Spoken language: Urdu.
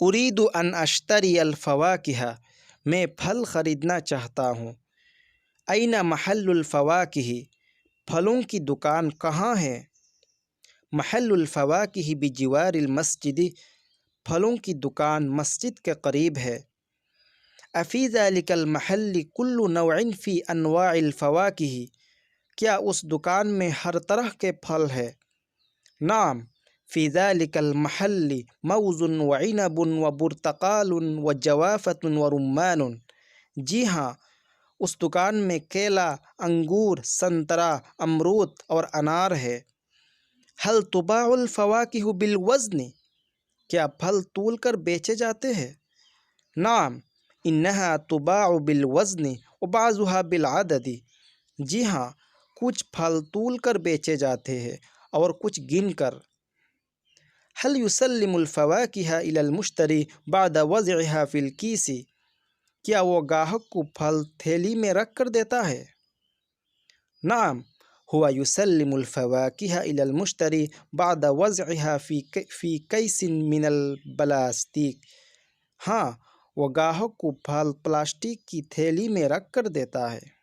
اريد ان اشتری الفواکہ، میں پھل خریدنا چاہتا ہوں۔ این محل الفواکہ، پھلوں کی دکان کہاں ہے؟ محل الفواکہ بجوار المسجد، پھلوں کی دکان مسجد کے قریب ہے۔ افی ذلک المحل کل نوع فی انواع الفواکہ، کیا اس دکان میں ہر طرح کے پھل ہے؟ نعم، فی ذلک المحل موز وعنب وبرتقال وجوافۃ ورمان، جی ہاں، اس دکان میں کیلا، انگور، سنترا، امرود اور انار ہے۔ هل تباع الفواکہ بالوزن، کیا پھل تول کر بیچے جاتے ہیں؟ نعم، انہا تباع بالوزن وبعضها بالعدد، جی ہاں، کچھ پھل تول کر بیچے جاتے ہیں اور کچھ گن کر۔ هل يسلم الفواکہ الی المشتری بعد وضعها فی الکیس، کیا وہ گاہک کو پھل تھیلی میں رکھ کر دیتا ہے؟ نعم، هو يسلم الفواکہ الی المشتری بعد وضعها فی کیس من الپلاسٹک، ہاں، وہ گاہک کو پھل پلاسٹک کی تھیلی میں رکھ کر دیتا ہے۔